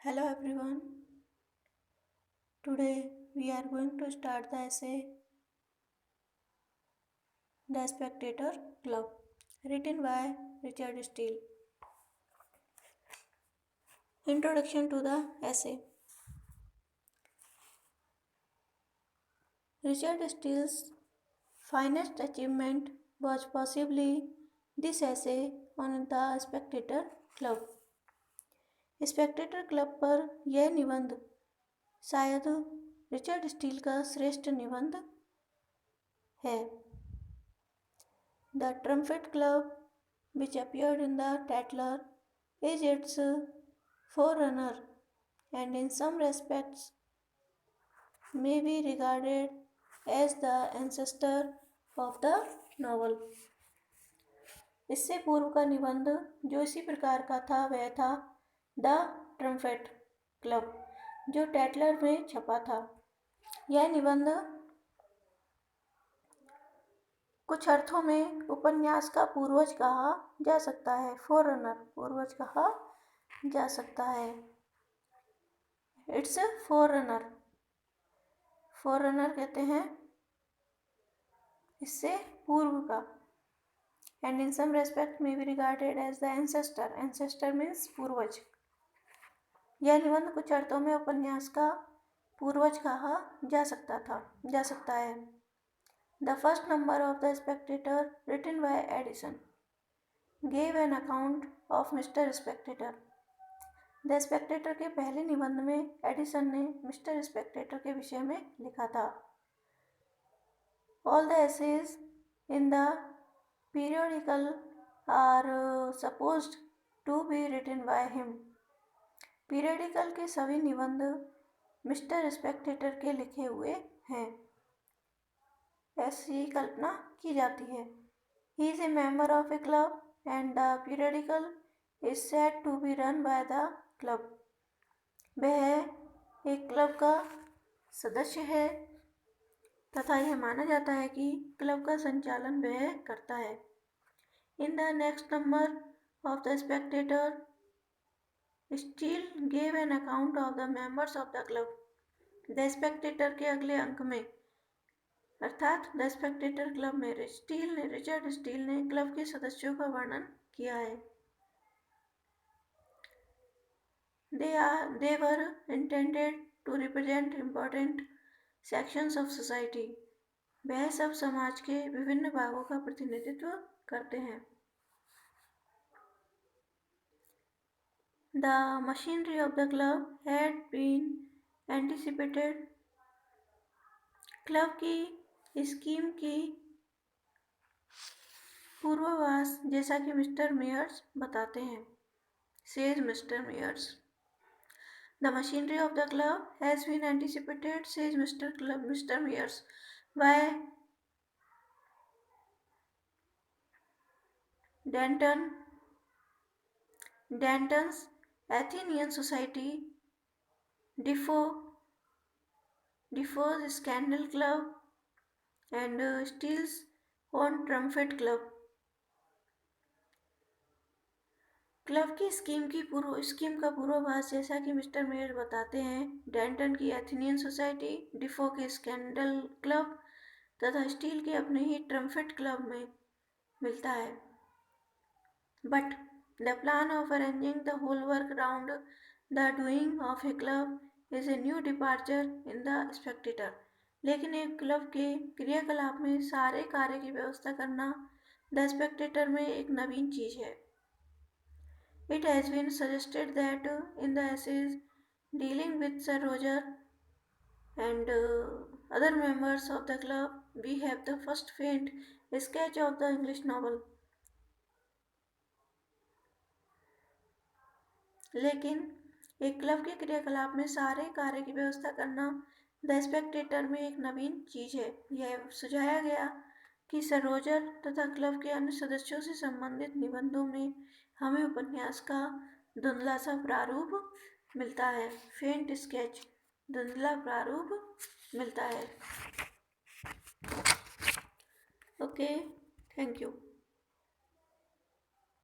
Hello everyone. Today we are going to start the essay The Spectator Club, written by Richard Steele. Introduction to the essay. Richard Steele's finest achievement was possibly this essay on the Spectator Club. Spectator club पर यह निबंध शायद Richard Steele का श्रेष्ठ निबंध है. The Trumpet Club, which appeared in the Tatler, is its forerunner and in some respects may be regarded as the ancestor of the novel. इससे पूर्व का निबंध जो इसी प्रकार का था वह था द ट्रम्पेट क्लब, जो टैटलर में छपा था. यह निबंध कुछ अर्थों में उपन्यास का पूर्वज कहा जा सकता है. फोररनर, पूर्वज कहा जा सकता है. इट्स फोररनर, फोररनर कहते हैं इससे पूर्व का. And in some respect may be regarded as the ancestor. Ancestor means पूर्वज. यह निबंध कुछ अर्थों में उपन्यास का पूर्वज कहा जा सकता है. The first number of The Spectator, written by Addison, gave an account of Mr. Spectator. The Spectator के पहले निबंध में एडिसन ने मिस्टर स्पेक्टेटर के विषय में लिखा था. All the essays in the periodical are supposed to be written by him. Periodical के सभी निबंध मिस्टर स्पेक्टेटर के लिखे हुए हैं, ऐसी कल्पना की जाती है. He is a member of a club and the periodical is said to be run by the club. वह एक क्लब का सदस्य है तथा यह माना जाता है कि क्लब का संचालन वह करता है. In the next number of the Spectator, Steele gave an account of the members of the club. The Spectator के अगले अंक में अर्थात द स्पेक्टेटर क्लब में रिचर्ड स्टील ने क्लब के सदस्यों का वर्णन किया है. They were intended to represent important sections of society. वह सब समाज के विभिन्न भागों का प्रतिनिधित्व करते हैं. The machinery of the club had been anticipated. Club की स्कीम की पूर्वाभास जैसा कि मिस्टर मेयर्स बताते हैं. Says mister Meyers. The machinery of the club has been anticipated, says Mr. Mears, by Danton's Athenian Society, Defoe's Scandal Club, and Steele's own Trumpet Club. Club की scheme का पूर्वाभास जैसा कि मिस्टर मेयर बताते हैं Danton की Athenian society, डिफो के scandal club तथा स्टील के अपने ही ट्रम्पेट क्लब में मिलता है. But the plan of arranging the whole work round the doing of a club is a new departure in the Spectator. लेकिन एक क्लब के क्रियाकलाप में सारे कार्य की व्यवस्था करना द स्पेक्टेटर में एक नवीन चीज है. It has been suggested that in the essays dealing with Sir Roger and other members of the club, we have the first faint sketch of the English novel. लेकिन एक क्लब के क्रियाकलाप में सारे कार्य की व्यवस्था करना द स्पेक्टेटर में एक नवीन चीज है. यह सुझाया गया कि सर रोजर तथा क्लब के अन्य सदस्यों से संबंधित निबंधों में हमें उपन्यास का धुंधला सा प्रारूप मिलता है. फेंट स्केच, धुंधला प्रारूप मिलता है. Okay, thank you.